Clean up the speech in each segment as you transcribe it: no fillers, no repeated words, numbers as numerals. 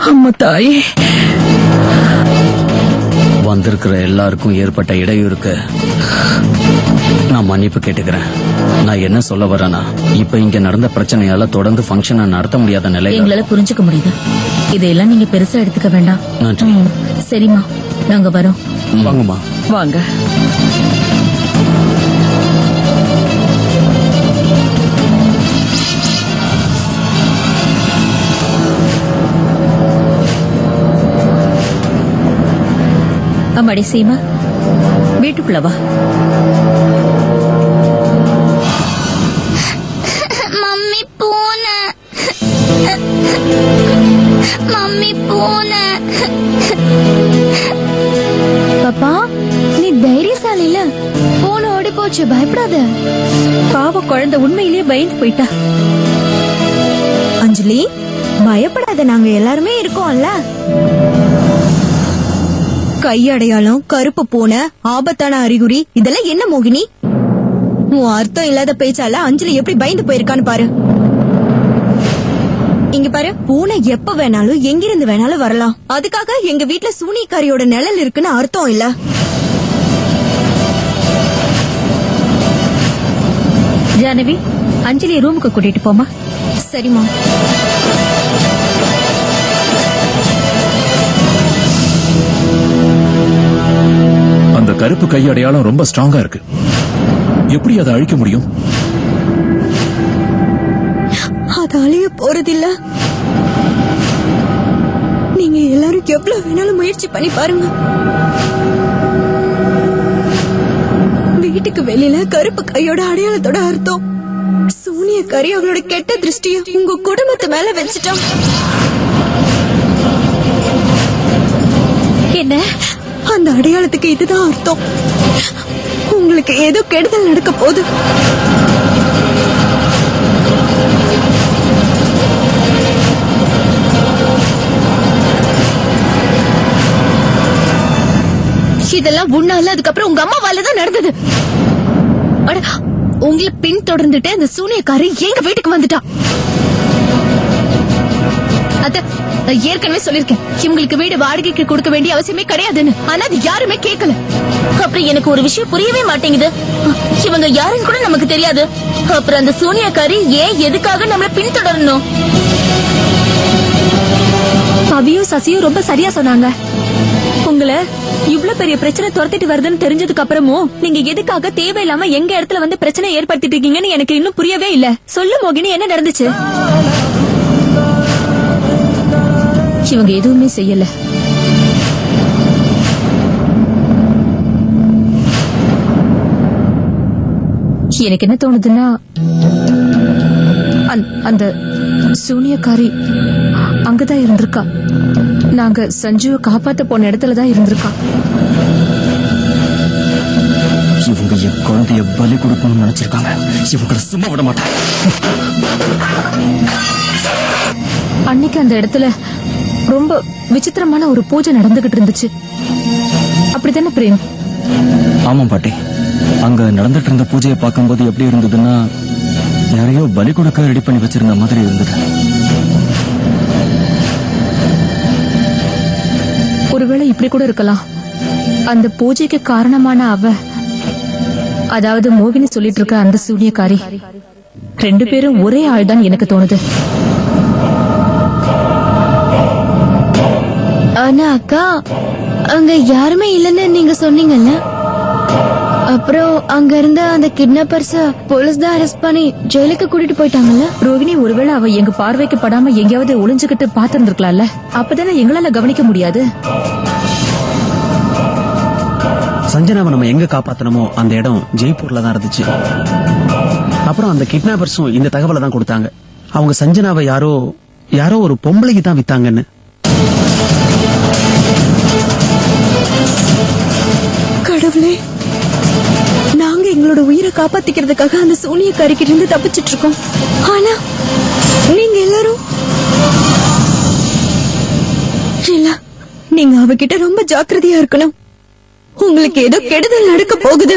அம்மா தாயே, வந்திருக்கிற எல்லாருக்கும் ஏற்பட்ட இடையூறுக்கு நான் மன்னிப்பு கேட்டுக்கிறேன். நான் என்ன சொல்ல வரேன்னா, இப்ப இங்க நடந்த பிரச்சனையால தொடர்ந்து ஃபங்க்ஷனை நடத்த முடியாத நிலை எங்களால புரிஞ்சுக்க முடியுது. இதையெல்லாம் நீங்க பெருசா எடுத்துக்க வேண்டாம். நன்றி. சரிம்மா, நாங்க வரோம். வாங்கம்மா. வாங்க. அம்மாடி சீமா, வீட்டுக்குள்ள வா. மம்மி பூனை, மம்மி பூனை. பாப்பா, நீ தைரியசாலில, பூனை ஓடி போச்சு, பயப்படாத. பாவ குழந்தை உண்மையிலேயே பயந்து போயிட்டா. அஞ்சலி, பயப்படாத, நாங்க எல்லாருமே இருக்கோம்ல. கையடையாளம், கருப்பு பூனை, ஆபத்தான அறிகுறி, இதெல்லாம் என்ன மோகினி? உன் அர்த்தம் இல்லாத பேச்சால அஞ்சலி எப்படி பயந்து போயிருக்கான்னு பாரு. இங்க பாரு, பூனை எப்ப வேணாலும் எங்கிருந்து வேணாலும் வரலாம். அதுக்காக எங்க வீட்டுல சூனியக்காரியோட நிழல் இருக்குன்னு அர்த்தம் இல்ல. ஜானவி, அஞ்சலியை ரூமுக்கு கூட்டிட்டு போமா. சரிம்மா. அந்த கருப்பு கை அடையாளம் ரொம்ப ஸ்ட்ராங்கா இருக்கு. எப்படி அதை அழிக்க முடியும்? அது அழிய போறதில்ல. நீங்க எல்லாரும் எவ்வளவு வேணாலும் முயற்சி பண்ணி பாருங்க. வீட்டுக்கு வெளியில கருப்பு கையோட அடையாளத்தோட அர்த்தம் சூனியக்காரி அவளோட கெட்ட திருஷ்டிய உங்க குடும்பத்து மேல வச்சுட்டான். என்ன? அந்த அடையாளத்துக்கு இதுதான் அர்த்தம். உங்களுக்கு ஏதோ கெடுதல் நடக்க போகுது. இதெல்லாம் உன்னால, அதுக்கப்புறம் உங்க அம்மாவால தான் நடந்தது. உங்களை பின் தொடர்ந்துட்டு அந்த சூனியக்காரி எங்க வீட்டுக்கு வந்துட்டா. அத ஏற்கனவே சொல்லிருக்கேன், இவங்களுக்கு வீடு வாடகைக்கு கொடுக்க வேண்டிய அவசியமே கிடையாதுன்னு. ஆனா அது யாருமே கேட்கல. அப்புறம் எனக்கு ஒரு விஷயம் புரியவே மாட்டேங்குது. இவங்க யாருன்னு கூட நமக்கு தெரியாது. அப்புறம் அந்த சூனியக்காரி ஏன் எதுக்காக நம்மள பின்தொடரணும்? பவியும் சசியும் ரொம்ப சரியா சொன்னாங்க. உங்களை இவ்ளோ பெரிய பிரச்சனை துரத்திட்டு வருதுன்னு தெரிஞ்சதுக்கு அப்புறமும் நீங்க எதுக்காக தேவையில்லாம எங்க இடத்துல வந்து பிரச்சனை ஏற்படுத்திட்டு இருக்கீங்கன்னு எனக்கு இன்னும் புரியவே இல்ல. சொல்லு மோகினி, என்ன நடந்துச்சு? இவங்க எதுவுமே செய்யல. எனக்கு என்ன தோணுதுன்னா, அந்த சூனியக்காரி அங்கதான் இருந்திருக்கா. நாங்க சஞ்சுவை காப்பாத்த போன இடத்துலதான் இருந்திருக்கா. இவங்க என் குழந்தைய பலி கொடுக்கணும்னு நினைச்சிருக்காங்க. இவங்களை சும்மா விட மாட்டாங்க. அன்னைக்கு அந்த இடத்துல ரொம்ப விசித்திரமான ஒரு பூஜை நடந்துகிட்டு இருந்துச்சு. அப்படித்தானே பிரேம்? ஆமா பாட்டி, அங்க நடந்துட்டு இருந்த பூஜையை பார்க்கும்போது எப்படி இருந்ததுன்னா, யாரையோ பலி கொடுக்க ரெடி பண்ணி வச்சிருந்த மாதிரி இருந்தது. ஒருவேளை இப்படி கூட இருக்கலாம். அந்த பூஜைக்கு காரணமான அவ, அதாவது மோகினி சொல்லிட்டு இருக்க அந்த சூனியக்காரி, 2 பேரும் ஒரே ஆள் தான் எனக்கு தோணுது. ஆனா அக்கா, அங்க யாருமே இல்லன்னு நீங்க சொன்னீங்கல்ல. அப்புறம் அங்க இருந்த அந்த கிட்னாப்பர்ஸ் போலீஸ் தான் அரெஸ்ட் பண்ணி ஜெயிலுக்கு கூட்டிட்டு போயிட்டாங்கல்ல. ரோகிணி, ஒருவேளை அவ எங்க பார்வைக்கு படாம எங்கேயாவது ஒளிஞ்சுகிட்டு பாத்துருந்துருக்கலாம்ல. அப்பதானே எங்களால கவனிக்க முடியாது. சஞ்சனாவை நம்ம எங்க காப்பாத்தனமோ அந்த இடம் ஜெய்ப்பூர்ல தான் இருந்துச்சு. அப்புறம் அந்த கிட்னாப்பர்ஸும் இந்த தகவலை தான் கொடுத்தாங்க. அவங்க சஞ்சனாவை யாரோ ஒரு பொம்பளைக்கு தான் வித்தாங்கன்னு. கடவுளே, நாங்க எங்களோட உயிரை காப்பாத்திக்கிறதுக்காக அந்த சூனியக்காரிக்கிட்ட இருந்து தப்பிச்சிட்டு இருக்கோம். ஆனா நீங்க எல்லாரும் இல்ல, நீங்க அவகிட்ட ரொம்ப ஜாக்கிரதையா இருக்கணும். உங்களுக்கு ஏதோ கெடுதல் நடக்க போகுது.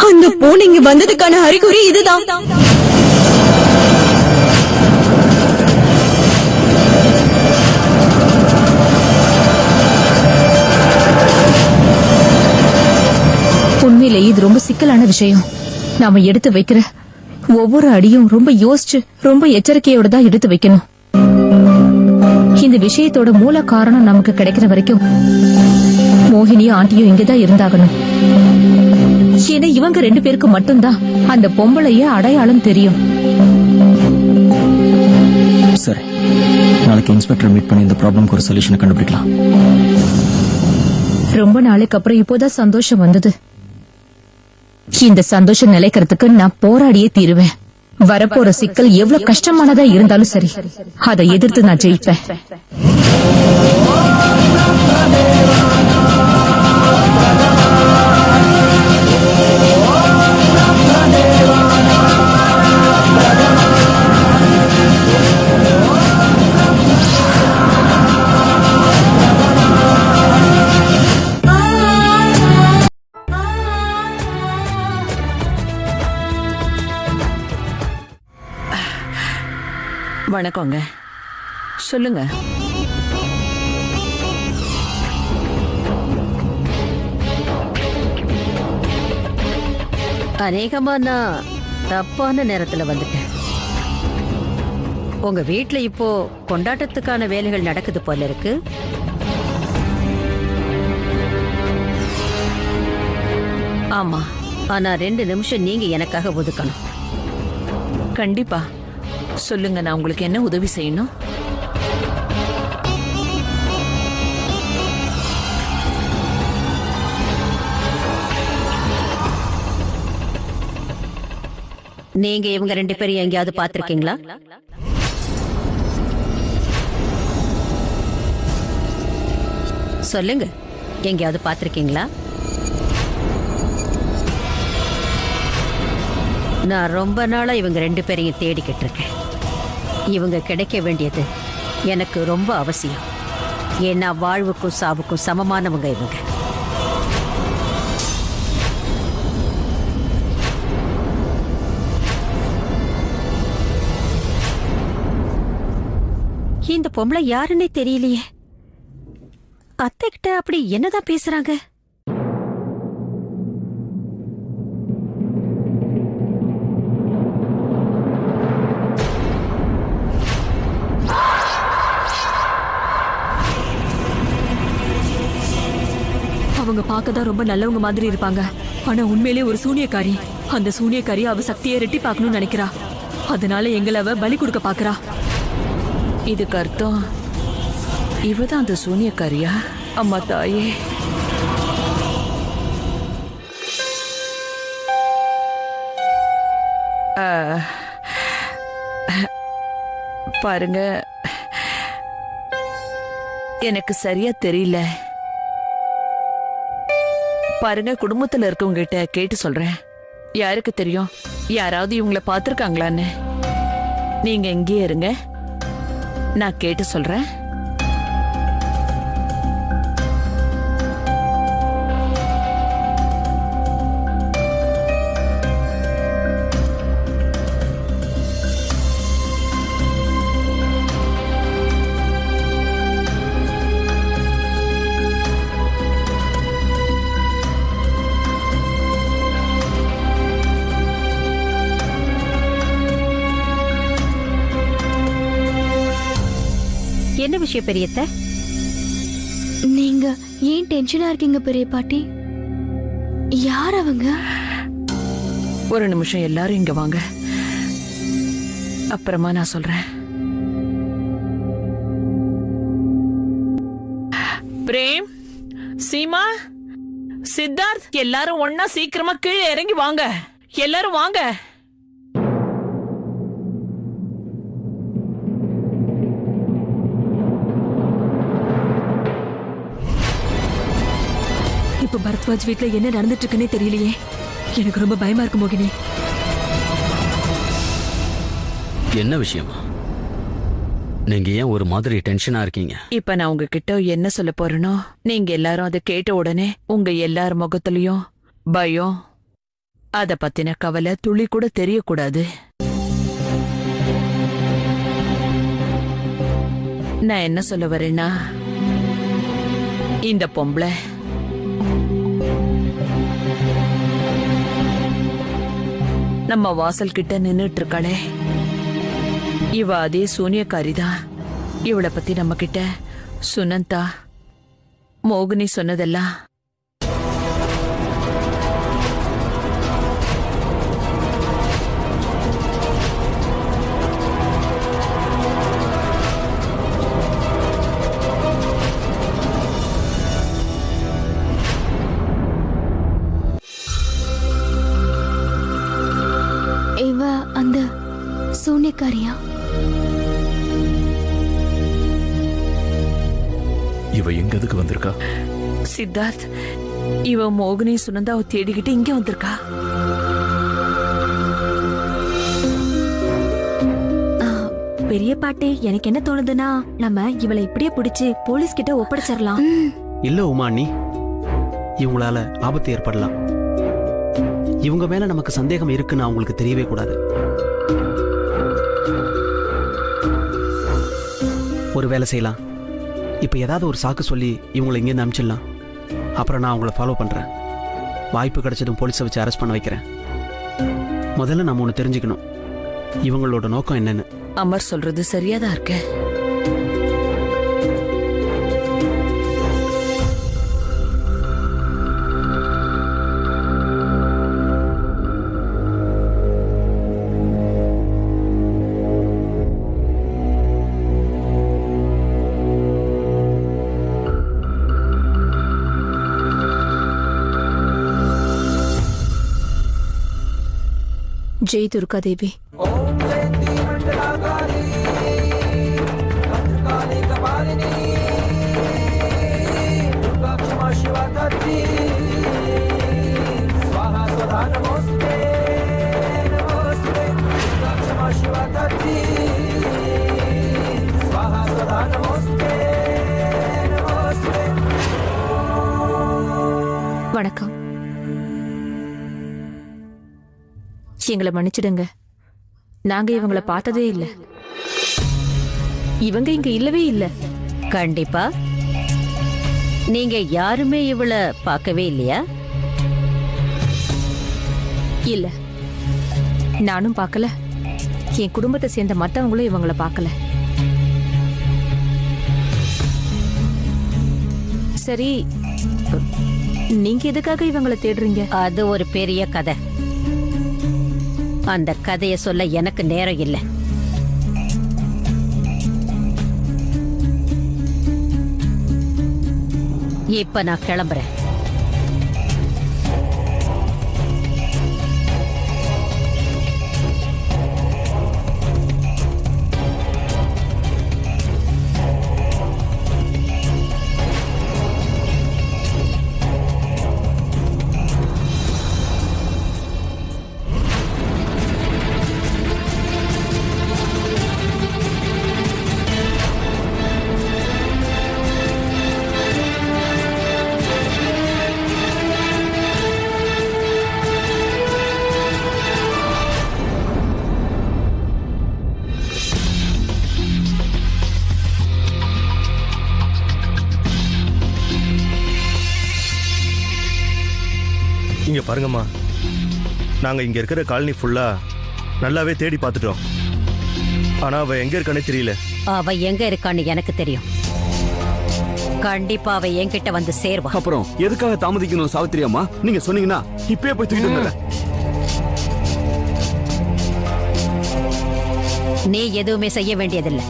அந்த பூனைங்க வந்ததுக்கான அறிகுறி இதுதான். இது ரொம்ப சிக்கலான விஷயம். நாம எடுத்து வைக்கிற ஒவ்வொரு அடியும் ரொம்ப யோசிச்சு ரொம்ப எச்சரிக்கையோட தான் எடுத்து வைக்கணும். இந்த விஷயத்தோட மூல காரணம் நமக்கு கிடைக்கிற வரைக்கும் மோகினியும் ஆண்டியும் இங்கதான் இருந்தாகணும். ஏன்னா இவங்க 2 பேருக்கு மட்டும்தான் அந்த பொம்பளைய அடையாளம் தெரியும். சரி, நாளைக்கு இன்ஸ்பெக்டர் மீட் பண்ணி இந்த ப்ராப்ளம்க்கு ஒரு சொல்யூஷனை கண்டுபிடிக்கலாம். ரொம்ப நாளைக்கு அப்புறம் இப்போதான் சந்தோஷம் வந்தது. இந்த சந்தோஷம் நிலைக்கிறதுக்கு நான் போராடியே தீருவேன். வரப்போற சிக்கல் எவ்வளவு கஷ்டமானதா இருந்தாலும் சரி, அதை எதிர்த்து நான் ஜெயிப்பேன். வணக்கங்க, சொல்லுங்க. அநேகமா நான் தப்பான நேரத்துல வந்துட்டேன். உங்க வீட்ல இப்போ கொண்டாட்டத்துக்கான வேலைகள் நடக்குது போல இருக்கு. ஆமா, ஆனா 2 நிமிஷம் நீங்க எனக்காக ஒதுக்கணும். கண்டிப்பா சொல்லுங்க, நான் உங்களுக்கு என்ன உதவி செய்யணும்? நீங்க இவங்க 2 பேரும் எங்கேயாவது பாத்திருக்கீங்களா? சொல்லுங்க, எங்கேயாவது பாத்திருக்கீங்களா? நான் ரொம்ப நாளா இவங்க 2 பேரையும் தேடிக்கிட்டு இருக்கேன். இவங்க கிடைக்க வேண்டியது எனக்கு ரொம்ப அவசியம். ஏன்னா வாழ்வுக்கும் சாவுக்கும் சமமானவங்க இவங்க. இந்த பொம்பளை யாருன்னே தெரியலையே. அத்தை கிட்ட அப்படி என்னதான் பேசுறாங்க? அவங்க பார்க்கதான் ரொம்ப நல்லவங்க மாதிரி இருப்பாங்க. ஆனா உண்மையிலே ஒரு சூனியக்காரி. அந்த சூனியக்காரி அவ சக்தியை ரெட்டி பார்க்கணும்னு நினைக்கிறா. அதனால எங்களை அவ பலி கொடுக்க பாக்குறா. இதுக்கு அர்த்தம் இவதான் அந்த சூனியக்காரியா? அம்மா தாயே, பாருங்க, எனக்கு சரியா தெரியல. பாருங்க, குடும்பத்துல இருக்கவங்க கிட்ட கேட்டு சொல்றேன். யாருக்கு தெரியும், யாராவது இவங்கள பாத்திருக்காங்களான்னு. நீங்க எங்கேயே இருங்க, நான் கேட்டு சொல்றேன். என்ன விஷயம் பெரியத்த? நீங்க ஏன் டென்ஷனா இருக்கீங்க பெரிய பாட்டி? யார் அவங்க? ஒரு நிமிஷம், எல்லாரும் இங்க வாங்க, அப்புறமா நான் சொல்றேன். பிரேம், சீமா, சித்தார்த், எல்லாரும் ஒன்னா சீக்கிரமா கீழே இறங்கி வாங்க. எல்லாரும் வாங்க. இப்ப பரத்வாஜ் வீட்ல என்ன நடந்துட்டு இருக்குன்னே தெரியலையே. எனக்கு ரொம்ப பயமா இருக்கு மோகினி. என்ன விஷயமா? நீங்க ஏன் ஒரு மாதிரி டென்ஷனா இருக்கீங்க? இப்ப நான் உங்ககிட்ட என்ன சொல்ல போறேனோ, நீங்க எல்லாரும் அதை கேட்ட உடனே உங்க எல்லார் முகத்திலயும் பயம், அத பத்தின கவலை துளி கூட தெரியக்கூடாது. நான் என்ன சொல்ல வரேன்னா, இந்த பொம்பளை நம்ம வாசல் கிட்ட நின்னுட்டு இருக்காளே, இவ அதே சூனியக்காரிதான். இவளை பத்தி நம்ம கிட்ட சுனந்தா, மோகினி சொன்னதெல்லாம் இவ அந்த சூனியக்காரியா? இவ எங்க எதுக்கு வந்திருக்கா? சித்தார்த், இவ மோகினி சுனந்தாவை தேடிக்கிட்டு இங்க வந்திருக்கா. பெரிய பாட்டி, எனக்கு என்ன தோணுதுன்னா நம்ம இவளை இப்படியே பிடிச்சு போலீஸ் கிட்ட ஒப்படைச்சிடலாம். இல்ல உமா அண்ணி, இவங்களால ஆபத்து ஏற்படலாம். இவங்க மேல நமக்கு சந்தேகம் இருக்குன்னு அவங்களுக்கு தெரியவே கூடாது. ஒரு வேலை செய்யலாம். இப்ப ஏதாவது ஒரு சாக்கு சொல்லி இவங்களை இங்கேருந்து அனுப்பிச்சிடலாம். அப்புறம் நான் அவங்கள ஃபாலோ பண்றேன். வாய்ப்பு கிடைச்சதும் போலீஸை வச்சு அரெஸ்ட் பண்ண வைக்கிறேன். முதல்ல நம்ம ஒண்ணு தெரிஞ்சுக்கணும், இவங்களோட நோக்கம் என்னன்னு. அமர் சொல்றது சரியாதான் இருக்கு. ஜெய் துர்கா தேவி. வணக்கம். எங்களை மன்னிச்சிடுங்க, நாங்க இவங்களை பார்த்ததே இல்ல. இவங்க இங்க இல்லவே இல்ல. கண்டிப்பா நீங்க யாருமே இவள பார்க்கவே இல்லையா? இல்ல, நானும் பார்க்கல. என் குடும்பத்தை சேர்ந்த மத்தவங்களும் இவங்களை பார்க்கல. சரி, நீங்க எதுக்காக இவங்களை தேடுறீங்க? அது ஒரு பெரிய கதை. அந்த கதையை சொல்ல எனக்கு நேரம் இல்லை. இப்ப நான் கிளம்புறேன். இங்க பாருங்கம்மா, நாங்க இங்க இருக்கிற காலனி ஃபுல்லா நல்லாவே தேடி பார்த்துட்டோம். ஆனா அவ எங்க இருக்கானே தெரியல. அவ எங்க இருக்கான்னு எனக்கு தெரியும். கண்டிப்பா அவ என்கிட்ட வந்து சேர்வா. அப்புறம் எதுக்காக தாமதிக்கணும் சாவித்திரி அம்மா? நீங்க சொன்னீங்கன்னா இப்பயே போய் தூக்கிட்டு வந்துடுறேன். நீ எதுவுமே செய்ய வேண்டியதில்லை.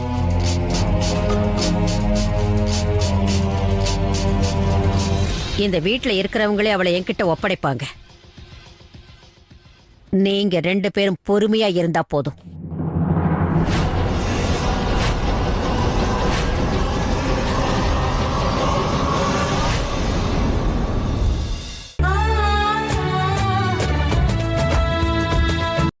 இந்த வீட்டுல இருக்கிறவங்களே அவளை என்கிட்ட ஒப்படைப்பாங்க. நீங்க 2 பேரும் பொறுமையா இருந்தா போதும்.